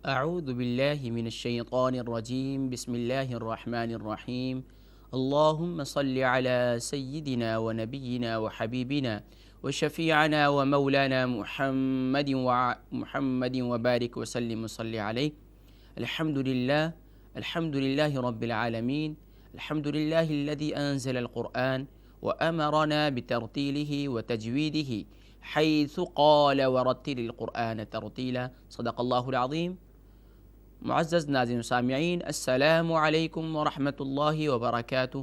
اعوذ باللہ من الشیطان الرجیم بسم اللہ الرحمن الرحیم اللہم صل علی سیدنا و نبینا و حبیبنا و شفیعنا و مولانا محمد و بارک وسلم وصلی علیہ الحمد للہ رب العالمین الحمد للہ الذی انزل القرآن وأمرنا بترتیلہ وتجویدہ حیث قال ورتل القرآن ترتیلا صدق اللہ العظیم۔ معزز ناظرین و سامعین، السلام علیکم ورحمۃ اللہ وبرکاتہ۔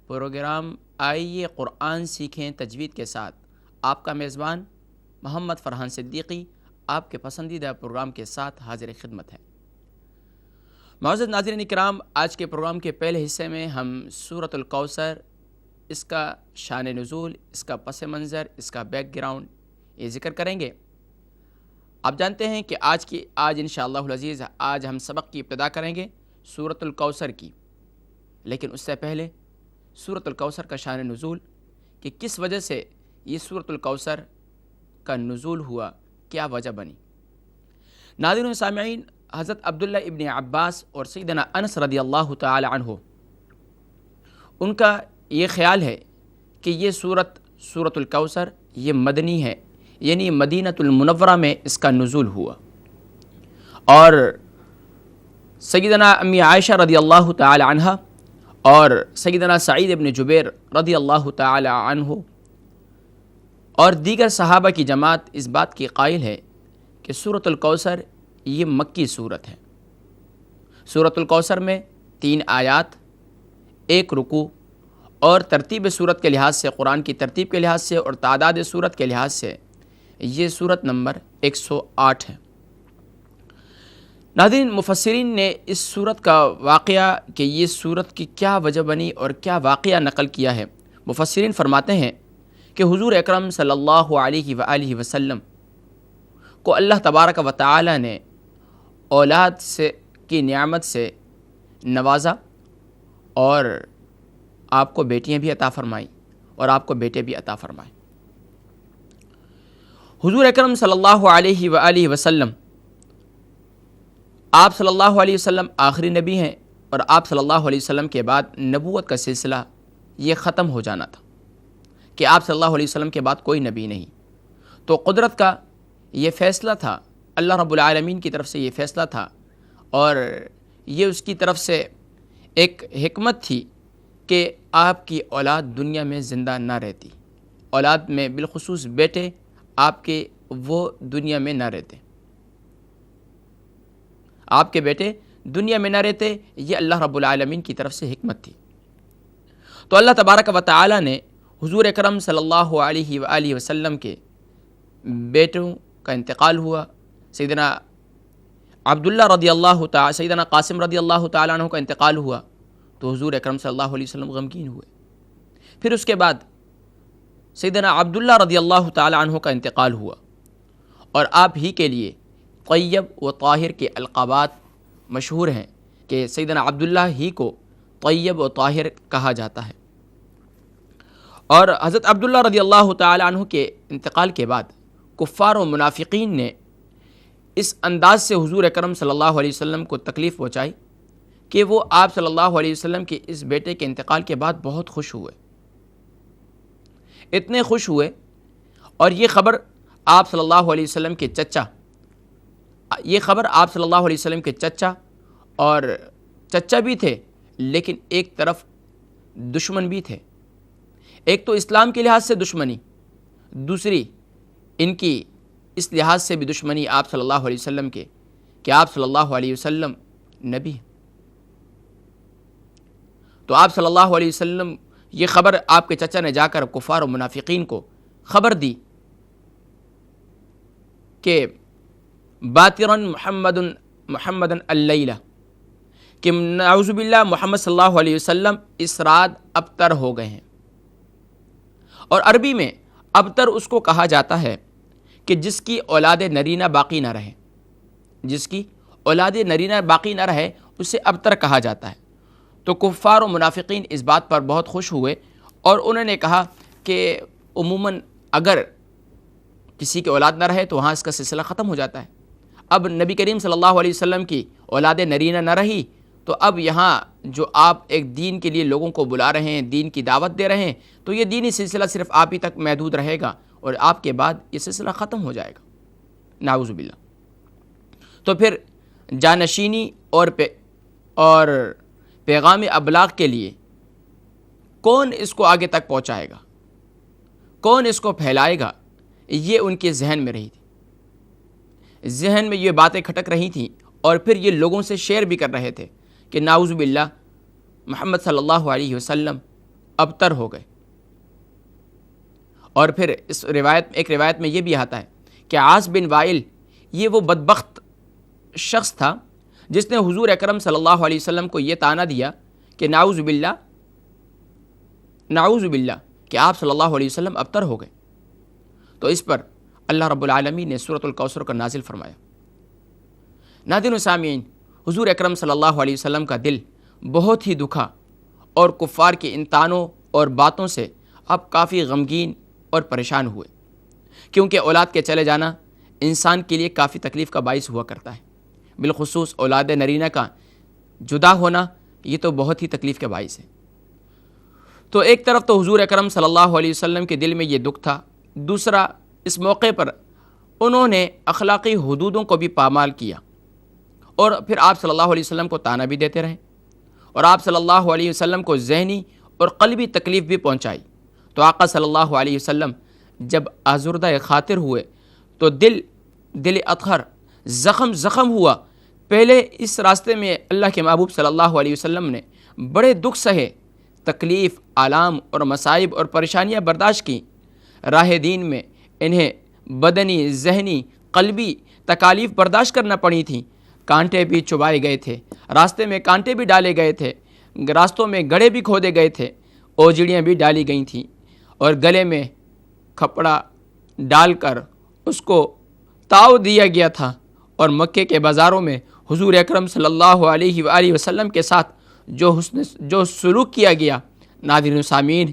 پروگرام آئیے قرآن سیکھیں تجوید کے ساتھ، آپ کا میزبان محمد فرحان صدیقی آپ کے پسندیدہ پروگرام کے ساتھ حاضر خدمت ہے۔ معزز ناظرین اکرام، آج کے پروگرام کے پہلے حصے میں ہم سورۃ الکوثر، اس کا شان نزول، اس کا پس منظر، اس کا بیک گراؤنڈ یہ ذکر کریں گے۔ آپ جانتے ہیں کہ آج انشاءاللہ العزیز آج ہم سبق کی ابتدا کریں گے سورۃ الکوثر کی، لیکن اس سے پہلے سورۃ الکوثر کا شان نزول کہ کس وجہ سے یہ سورۃ الکوثر کا نزول ہوا، کیا وجہ بنی۔ ناظرین و سامعین، حضرت عبداللہ ابن عباس اور سیدنا انس رضی اللہ تعالی عنہ، ان کا یہ خیال ہے کہ یہ سورۃ الکوثر یہ مدنی ہے، یعنی مدینۃ المنورہ میں اس کا نزول ہوا، اور سیدنا امی عائشہ رضی اللہ تعالی عنہ اور سیدنا سعید ابن جبیر رضی اللہ تعالی عنہ اور دیگر صحابہ کی جماعت اس بات کی قائل ہے کہ سورۃ الکوثر یہ مکی صورت ہے۔ سورۃ الکوثر میں 3 آیات، 1 رکوع، اور ترتیب صورت کے لحاظ سے، قرآن کی ترتیب کے لحاظ سے اور تعداد صورت کے لحاظ سے یہ صورت نمبر 108 ہے۔ ناظرین، مفسرین نے اس صورت کا واقعہ کہ یہ صورت کی کیا وجہ بنی اور کیا واقعہ نقل کیا ہے۔ مفسرین فرماتے ہیں کہ حضور اکرم صلی اللہ علیہ وآلہ وسلم کو اللہ تبارک و تعالی نے اولاد کی نعمت سے نوازا، اور آپ کو بیٹیاں بھی عطا فرمائیں اور آپ کو بیٹے بھی عطا فرمائیں۔ حضور اکرم صلی اللہ علیہ وآلہ وسلم، آپ صلی اللہ علیہ وسلم آخری نبی ہیں، اور آپ صلی اللہ علیہ وسلم کے بعد نبوت کا سلسلہ یہ ختم ہو جانا تھا کہ آپ صلی اللہ علیہ وسلم کے بعد کوئی نبی نہیں۔ تو قدرت کا یہ فیصلہ تھا، اللہ رب العالمین کی طرف سے یہ فیصلہ تھا، اور یہ اس کی طرف سے ایک حکمت تھی کہ آپ کی اولاد دنیا میں زندہ نہ رہتی، اولاد میں بالخصوص بیٹے آپ کے وہ دنیا میں نہ رہتے، آپ کے بیٹے دنیا میں نہ رہتے، یہ اللہ رب العالمین کی طرف سے حکمت تھی۔ تو اللہ تبارک و تعالی نے حضور اکرم صلی اللہ علیہ وآلہ وسلم کے بیٹوں کا انتقال ہوا، سیدنا عبداللہ رضی اللہ تعالی، سیدنا قاسم رضی اللہ تعالی عنہ کا انتقال ہوا، تو حضور اکرم صلی اللہ علیہ وسلم غمگین ہوئے۔ پھر اس کے بعد سیدنا عبداللہ رضی اللہ تعالی عنہ کا انتقال ہوا، اور آپ ہی کے لیے طیب و طاہر کے القابات مشہور ہیں کہ سیدنا عبداللہ ہی کو طیب و طاہر کہا جاتا ہے۔ اور حضرت عبداللہ رضی اللہ تعالی عنہ کے انتقال کے بعد کفار و منافقین نے اس انداز سے حضور اکرم صلی اللہ علیہ وسلم کو تکلیف پہنچائی کہ وہ آپ صلی اللہ علیہ وسلم کے اس بیٹے کے انتقال کے بعد بہت خوش ہوئے، اتنے خوش ہوئے، اور یہ خبر آپ صلی اللہ علیہ وسلم کے چچا اور چچا بھی تھے، لیکن ایک طرف دشمن بھی تھے۔ ایک تو اسلام کے لحاظ سے دشمنی، دوسری ان کی اس لحاظ سے بھی دشمنی آپ صلی اللہ علیہ وسلم کے کہ آپ صلی اللہ علیہ وسلم نبی ہیں۔ تو آپ صلی اللہ علیہ وسلم یہ خبر آپ کے چچا نے جا کر کفار و منافقین کو خبر دی کہ باترن محمدن اللیلہ، کہ نعوذ باللہ محمد صلی اللہ علیہ وسلم اس رات ابتر ہو گئے ہیں۔ اور عربی میں ابتر اس کو کہا جاتا ہے کہ جس کی اولاد نرینہ باقی نہ رہے، جس کی اولاد نرینہ باقی نہ رہے اسے ابتر کہا جاتا ہے۔ تو کفار و منافقین اس بات پر بہت خوش ہوئے، اور انہوں نے کہا کہ عموماً اگر کسی کی اولاد نہ رہے تو وہاں اس کا سلسلہ ختم ہو جاتا ہے، اب نبی کریم صلی اللہ علیہ وسلم کی اولاد نرینہ نہ رہی، تو اب یہاں جو آپ ایک دین کے لیے لوگوں کو بلا رہے ہیں، دین کی دعوت دے رہے ہیں، تو یہ دینی سلسلہ صرف آپ ہی تک محدود رہے گا اور آپ کے بعد یہ سلسلہ ختم ہو جائے گا، نعوذ باللہ۔ تو پھر جانشینی اور پیغام ابلاغ کے لیے کون اس کو آگے تک پہنچائے گا، کون اس کو پھیلائے گا، یہ ان کے ذہن میں رہی تھی، ذہن میں یہ باتیں کھٹک رہی تھیں، اور پھر یہ لوگوں سے شیئر بھی کر رہے تھے کہ نعوذ باللہ محمد صلی اللہ علیہ وسلم ابتر ہو گئے۔ اور پھر ایک روایت میں یہ بھی آتا ہے کہ عاص بن وائل یہ وہ بدبخت شخص تھا جس نے حضور اکرم صلی اللہ علیہ وسلم کو یہ طعنہ دیا کہ نعوذ باللہ کہ آپ صلی اللہ علیہ وسلم ابتر ہو گئے۔ تو اس پر اللہ رب العالمین نے سورۃ الکوثر کا نازل فرمایا۔ ناظرین و سامعین، حضور اکرم صلی اللہ علیہ وسلم کا دل بہت ہی دکھا اور کفار کے ان طعنوں اور باتوں سے اب کافی غمگین اور پریشان ہوئے، کیونکہ اولاد کے چلے جانا انسان کے لیے کافی تکلیف کا باعث ہوا کرتا ہے، بالخصوص اولاد نرینہ کا جدا ہونا یہ تو بہت ہی تکلیف کا باعث ہے۔ تو ایک طرف تو حضور اکرم صلی اللہ علیہ وسلم کے دل میں یہ دکھ تھا، دوسرا اس موقع پر انہوں نے اخلاقی حدودوں کو بھی پامال کیا، اور پھر آپ صلی اللہ علیہ وسلم کو طعنہ بھی دیتے رہے، اور آپ صلی اللہ علیہ وسلم کو ذہنی اور قلبی تکلیف بھی پہنچائی۔ تو آقا صلی اللہ علیہ وسلم جب آزردہ خاطر ہوئے تو دل اطہر زخم ہوا۔ پہلے اس راستے میں اللہ کے محبوب صلی اللہ علیہ وسلم نے بڑے دکھ سہے، تکلیف، آلام اور مصائب اور پریشانیاں برداشت کی، راہ دین میں انہیں بدنی، ذہنی، قلبی تکالیف برداشت کرنا پڑی تھیں، کانٹے بھی چبائے گئے تھے، راستے میں کانٹے بھی ڈالے گئے تھے، راستوں میں گڑھے بھی کھودے گئے تھے، اوجڑیاں بھی ڈالی گئی تھیں، اور گلے میں کپڑا ڈال کر اس کو تاؤ دیا گیا تھا، اور مکے کے بازاروں میں حضور اکرم صلی اللہ علیہ وآلہ وسلم کے ساتھ جو سلوک کیا گیا، ناظرین و سامعین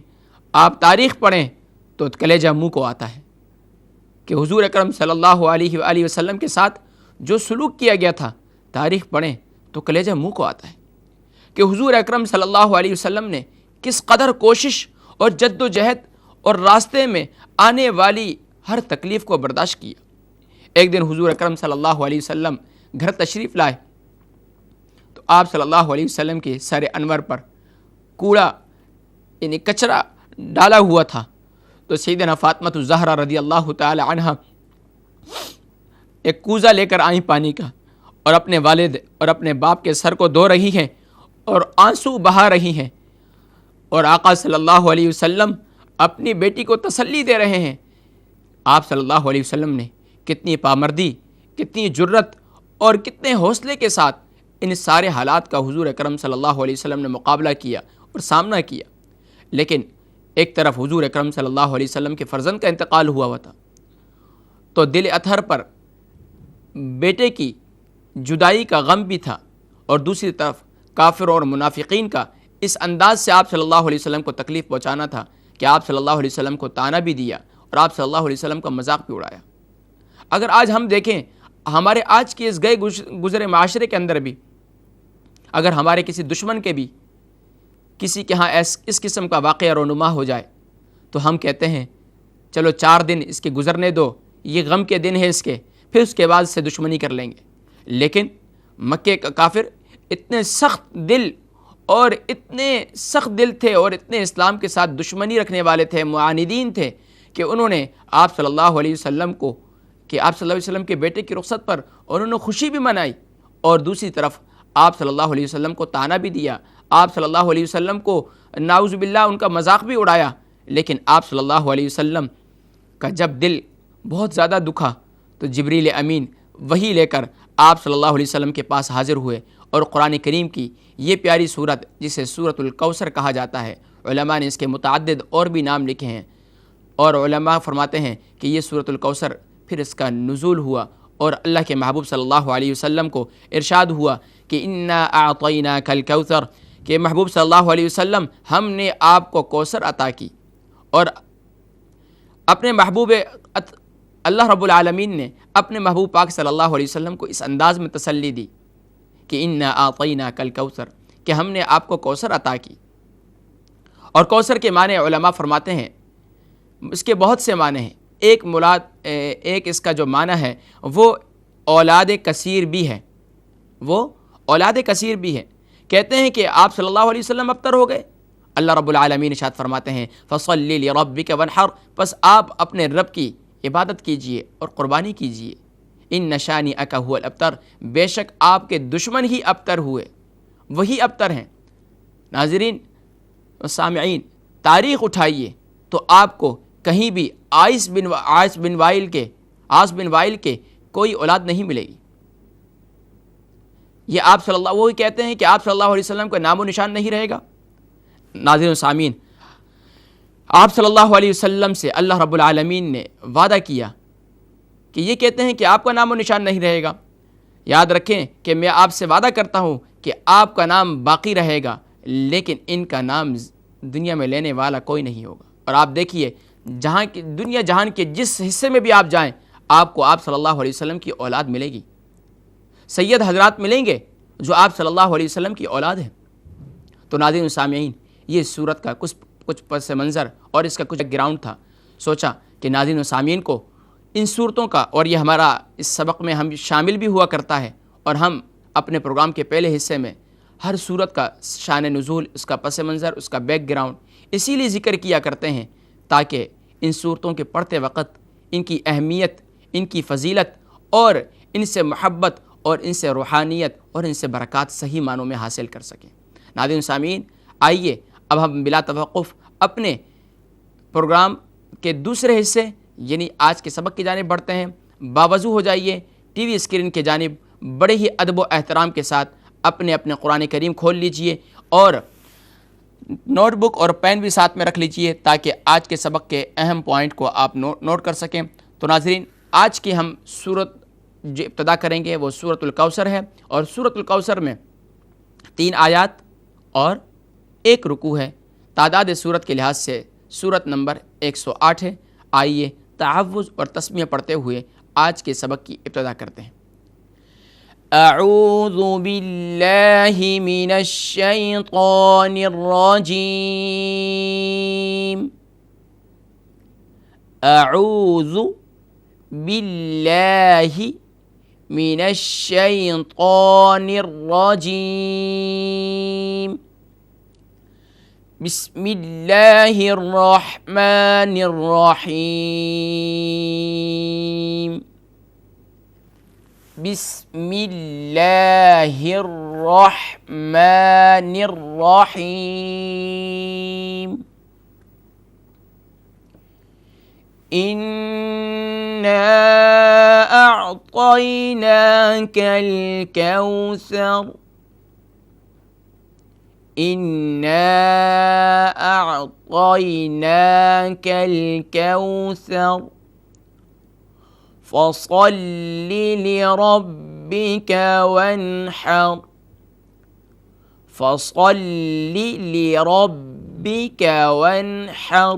آپ تاریخ پڑھیں تو کلیجہ منہ کو آتا ہے کہ حضور اکرم صلی اللہ علیہ وآلہ وسلم کے ساتھ جو سلوک کیا گیا تھا، تاریخ پڑھیں تو کلیجہ منہ کو آتا ہے کہ حضور اکرم صلی اللہ علیہ وسلم نے کس قدر کوشش اور جد و جہد اور راستے میں آنے والی ہر تکلیف کو برداشت کیا۔ ایک دن حضور اکرم صلی اللہ علیہ وسلم گھر تشریف لائے تو آپ صلی اللہ علیہ وسلم کے سر انور پر کوڑا یعنی کچرا ڈالا ہوا تھا، تو سیدنا فاطمہ الزہرا رضی اللہ تعالی عنہا ایک کوزہ لے کر آئیں پانی کا، اور اپنے والد اور اپنے باپ کے سر کو دھو رہی ہیں اور آنسو بہا رہی ہیں، اور آقا صلی اللہ علیہ وسلم اپنی بیٹی کو تسلی دے رہے ہیں۔ آپ صلی اللہ علیہ وسلم نے کتنی پامردی، کتنی جرت اور کتنے حوصلے کے ساتھ ان سارے حالات کا حضور اکرم صلی اللہ علیہ وسلم نے مقابلہ کیا اور سامنا کیا۔ لیکن ایک طرف حضور اکرم صلی اللہ علیہ وسلم کے فرزند کا انتقال ہوا تھا، تو دل اطہر پر بیٹے کی جدائی کا غم بھی تھا، اور دوسری طرف کافروں اور منافقین کا اس انداز سے آپ صلی اللہ علیہ وسلم کو تکلیف پہنچانا تھا کہ آپ صلی اللہ علیہ وسلم کو طعنہ بھی دیا اور آپ صلی اللہ علیہ وسلم کا مذاق بھی اڑایا۔ اگر آج ہم دیکھیں ہمارے آج کے اس گئے گزرے معاشرے کے اندر بھی، اگر ہمارے کسی دشمن کے بھی کسی کے ہاں اس قسم کا واقعہ رونما ہو جائے تو ہم کہتے ہیں چلو 4 دن اس کے گزرنے دو، یہ غم کے دن ہے اس کے، پھر اس کے بعد سے دشمنی کر لیں گے۔ لیکن مکے کا کافر اتنے سخت دل تھے اور اتنے اسلام کے ساتھ دشمنی رکھنے والے تھے، معاندین تھے، کہ انہوں نے آپ صلی اللہ علیہ وسلم کو آپ صلی اللہ علیہ وسلم کے بیٹے کی رخصت پر انہوں نے خوشی بھی منائی، اور دوسری طرف آپ صلی اللہ علیہ وسلم کو طعنہ بھی دیا، آپ صلی اللہ علیہ وسلم کو نعوذ باللہ ان کا مذاق بھی اڑایا۔ لیکن آپ صلی اللہ علیہ وسلم کا جب دل بہت زیادہ دکھا تو جبریل امین وحی لے کر آپ صلی اللہ علیہ وسلم کے پاس حاضر ہوئے، اور قرآن کریم کی یہ پیاری صورت جسے سورۃ الکوثر کہا جاتا ہے، علماء نے اس کے متعدد اور بھی نام لکھے ہیں، اور علماء فرماتے ہیں کہ یہ سورۃ الکوثر پھر اس کا نزول ہوا، اور اللہ کے محبوب صلی اللہ علیہ وسلم کو ارشاد ہوا کہ انا اعطیناک الکوثر، کہ محبوب صلی اللہ علیہ وسلم ہم نے آپ کو کوثر عطا کی، اور اپنے محبوب اللہ رب العالمین نے اپنے محبوب پاک صلی اللہ علیہ وسلم کو اس انداز میں تسلی دی کہ انا اعطیناک الکوثر، کہ ہم نے آپ کو کوثر عطا کی۔ اور کوثر کے معنی علماء فرماتے ہیں اس کے بہت سے معنی ہیں۔ ایک اس کا جو معنی ہے وہ اولاد کثیر بھی ہے، وہ اولاد کثیر بھی ہے۔ کہتے ہیں کہ آپ صلی اللہ علیہ وسلم ابتر ہو گئے۔ اللہ رب العالمین ارشاد فرماتے ہیں فَصَلِّ لِرَبِّكَ وَانْحَرْ، پس آپ اپنے رب کی عبادت کیجئے اور قربانی کیجئے۔ إِنَّ شَانِئَكَ هُوَ الْأَبْتَرُ، بے شک آپ کے دشمن ہی ابتر ہوئے، وہی ابتر ہیں۔ ناظرین و سامعین، تاریخ اٹھائیے تو آپ کو کہیں بھی عاص بن وائل کے کوئی اولاد نہیں ملے گی۔ یہ وہی کہتے ہیں کہ آپ صلی اللہ علیہ وسلم کا نام و نشان نہیں رہے گا۔ ناظرین و سامعین، آپ صلی اللہ علیہ وسلم سے اللہ رب العالمین نے وعدہ کیا کہ یہ کہتے ہیں کہ آپ کا نام و نشان نہیں رہے گا۔ یاد رکھیں کہ میں آپ سے وعدہ کرتا ہوں کہ آپ کا نام باقی رہے گا، لیکن ان کا نام دنیا میں لینے والا کوئی نہیں ہوگا۔ اور آپ دیکھیے دنیا جہان کے جس حصے میں بھی آپ جائیں، آپ کو آپ صلی اللہ علیہ وسلم کی اولاد ملے گی، سید حضرات ملیں گے جو آپ صلی اللہ علیہ وسلم کی اولاد ہیں۔ تو ناظرین و سامعین، یہ سورت کا کچھ پس منظر اور اس کا کچھ گراؤنڈ تھا۔ سوچا کہ ناظرین و سامعین کو ان صورتوں کا، اور یہ ہمارا اس سبق میں ہم شامل بھی ہوا کرتا ہے، اور ہم اپنے پروگرام کے پہلے حصے میں ہر صورت کا شان نزول، اس کا پس منظر، اس کا بیک گراؤنڈ اسی لیے ذکر کیا کرتے ہیں تاکہ ان صورتوں کے پڑھتے وقت ان کی اہمیت، ان کی فضیلت اور ان سے محبت اور ان سے روحانیت اور ان سے برکات صحیح معنوں میں حاصل کر سکیں۔ ناظرین سامعین، آئیے اب ہم بلا توقف اپنے پروگرام کے دوسرے حصے یعنی آج کے سبق کی جانب بڑھتے ہیں۔ باوضو ہو جائیے، ٹی وی اسکرین کی جانب بڑے ہی ادب و احترام کے ساتھ اپنے قرآن کریم کھول لیجئے اور نوٹ بک اور پین بھی ساتھ میں رکھ لیجئے تاکہ آج کے سبق کے اہم پوائنٹ کو آپ نوٹ کر سکیں۔ تو ناظرین، آج کی ہم سورت جو ابتدا کریں گے وہ سورۃ الکوثر ہے، اور سورۃ الکوثر میں 3 آیات اور 1 رکوع ہے۔ تعداد سورت کے لحاظ سے سورت نمبر 108 ہے۔ آئیے تعوذ اور تسمیہ پڑھتے ہوئے آج کے سبق کی ابتدا کرتے ہیں۔ اعوذ باللہ من الشیطان الرجیم، اعوذ باللہ من الشیطان الرجیم، بسم اللہ الرحمن الرحیم، بسم اللہ الرحمن الرحیم، إِنَّا أَعْطَيْنَاكَ الْكَوْثَرَ، إِنَّا أَعْطَيْنَاكَ الْكَوْثَرَ، فَصَلِّ لِرَبِّكَ وَانْحَرْ، فَصَلِّ لِرَبِّكَ وَانْحَرْ،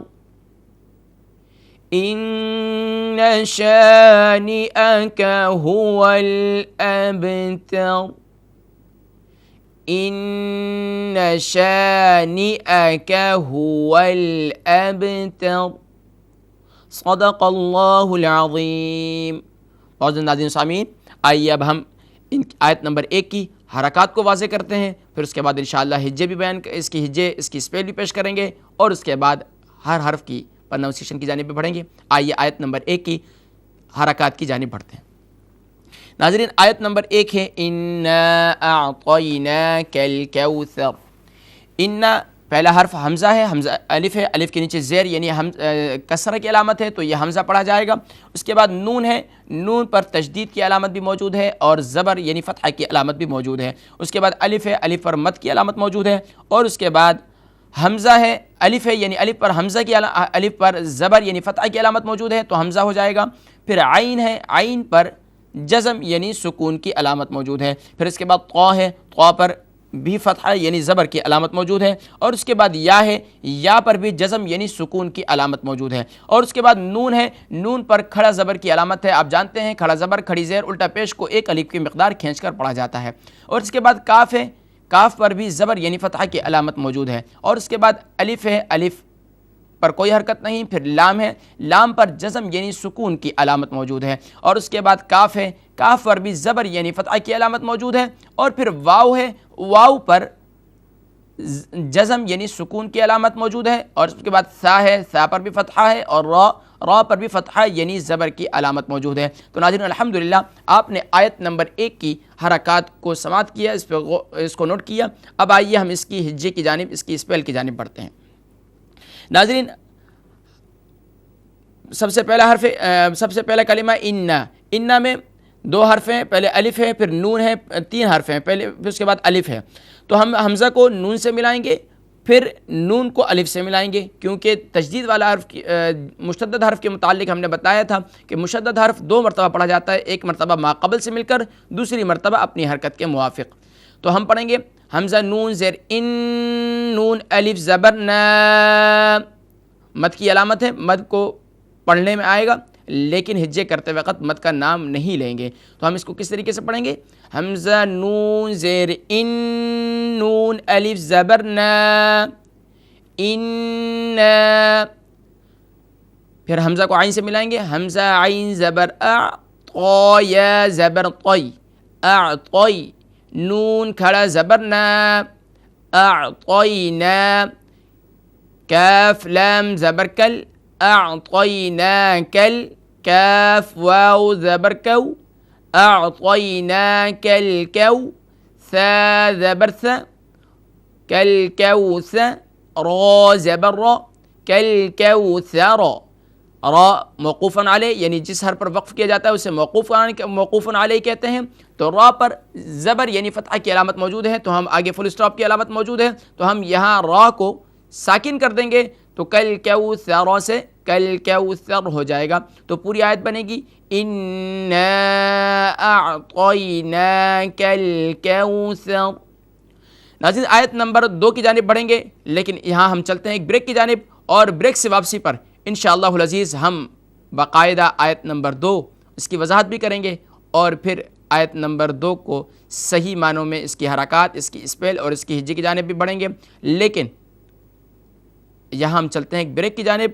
إِنَّ شَانِئَكَ هُوَ الْأَبْتَرُ، إِنَّ شَانِئَكَ هُوَ الْأَبْتَرُ، صدق اللہ العظیم۔ اور ناظرین سامعین، آئیے اب ہم آیت نمبر 1 کی حرکات کو واضح کرتے ہیں، پھر اس کے بعد انشاءاللہ ہجے بھی اس کی اسپیل بھی پیش کریں گے، اور اس کے بعد ہر حرف کی پروننسیشن کی جانب بھی بڑھیں گے۔ آئیے آیت نمبر 1 کی حرکات کی جانب بڑھتے ہیں۔ ناظرین، آیت نمبر 1 ہے اِنَّا أَعْطَيْنَاكَ الْكَوْثَرَ۔ اِنَّا پہلا حرف حمزہ ہے، حمزہ الف ہے، الف کے نیچے زیر یعنی کسرہ کی علامت ہے، تو یہ حمزہ پڑھا جائے گا۔ اس کے بعد نون ہے، نون پر تشدید کی علامت بھی موجود ہے اور زبر یعنی فتحہ کی علامت بھی موجود ہے۔ اس کے بعد الف ہے، الف پر مد کی علامت موجود ہے، اور اس کے بعد حمزہ ہے، الف ہے یعنی الف پر حمزہ کی الف پر زبر یعنی فتحہ کی علامت موجود ہے تو حمزہ ہو جائے گا۔ پھر عین ہے، عین پر جزم یعنی سکون کی علامت موجود ہے۔ پھر اس کے بعد طا ہے، طا پر بھی فتحہ یعنی زبر کی علامت موجود ہے، اور اس کے بعد یا ہے، یا پر بھی جزم یعنی سکون کی علامت موجود ہے، اور اس کے بعد نون ہے، نون پر کھڑا زبر کی علامت ہے۔ آپ جانتے ہیں کھڑا زبر کھڑی زیر الٹا پیش کو ایک الف کی مقدار کھینچ کر پڑھا جاتا ہے، اور اس کے بعد کاف ہے، کاف پر بھی زبر یعنی فتحہ کی علامت موجود ہے، اور اس کے بعد الف ہے، الف پر کوئی حرکت نہیں، پھر لام ہے، لام پر جزم یعنی سکون کی علامت موجود ہے، اور اس کے بعد کاف ہے، کاف پر بھی زبر یعنی فتحہ کی علامت موجود ہے، اور پھر واو ہے، واو پر جزم یعنی سکون کی علامت موجود ہے، اور اس کے بعد سا ہے، سا پر بھی فتحہ ہے، اور را پر بھی فتحہ یعنی زبر کی علامت موجود ہے۔ تو ناظرین الحمدللہ آپ نے آیت نمبر 1 کی حرکات کو سماعت کیا، اس کو نوٹ کیا۔ اب آئیے ہم اس کی ہجے کی جانب، اس کی اسپیل کی جانب بڑھتے ہیں۔ ناظرین سب سے پہلا کلمہ انا میں 2 حرف ہیں، پہلے الف ہے، پھر نون ہے، 3 حرف ہیں، پھر اس کے بعد الف ہے، تو ہم حمزہ کو نون سے ملائیں گے، پھر نون کو الف سے ملائیں گے، کیونکہ تشدید والا حرف مشدد حرف کے متعلق ہم نے بتایا تھا کہ مشدد حرف 2 مرتبہ پڑھا جاتا ہے، ایک مرتبہ ما قبل سے مل کر، دوسری مرتبہ اپنی حرکت کے موافق۔ تو ہم پڑھیں گے حمزہ نون زیر ان، نون الف زبر نا، مد کی علامت ہے، مد کو پڑھنے میں آئے گا لیکن ہجے کرتے وقت مد کا نام نہیں لیں گے۔ تو ہم اس کو کس طریقے سے پڑھیں گے؟ حمزہ نون زیر ان، نون الف زبر نا، ان، پھر حمزہ کو عین سے ملائیں گے، حمزہ عین زبر اع، طا یا زبر طی، اعطی، نون کھڑا زبر نا، اعطینا، کاف لام زبر کل، اعطیناکل، کاف واو زبر کو، اعطیناک الکو، ثا زبر ثا، کالکوث، را زبر را، کالکوثر، را موقوفاً علیہ یعنی جس حرف پر وقف کیا جاتا ہے اسے موقوفاً علیہ کہتے ہیں، تو را پر زبر یعنی فتحہ کی علامت موجود ہے، تو ہم آگے فل اسٹاپ کی علامت موجود ہے، تو ہم یہاں را کو ساکن کر دیں گے، تو کالکوثر سے کالکوثر ہو جائے گا۔ تو پوری آیت بنے گی انا اعطیناک الکوثر۔ ناظرین آیت نمبر 2 کی جانب بڑھیں گے، لیکن یہاں ہم چلتے ہیں ایک بریک کی جانب، اور بریک سے واپسی پر انشاءاللہ العزیز ہم باقاعدہ آیت نمبر 2 اس کی وضاحت بھی کریں گے، اور پھر آیت نمبر 2 کو صحیح معنوں میں اس کی حرکات، اس کی اسپیل اور اس کی ہجے کی جانب بھی بڑھیں گے۔ لیکن یہاں ہم چلتے ہیں ایک بریک کی جانب،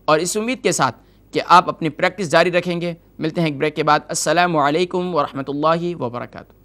اور اس امید کے ساتھ کہ آپ اپنی پریکٹس جاری رکھیں گے۔ ملتے ہیں ایک بریک کے بعد۔ السلام علیکم ورحمۃ اللہ وبرکاتہ۔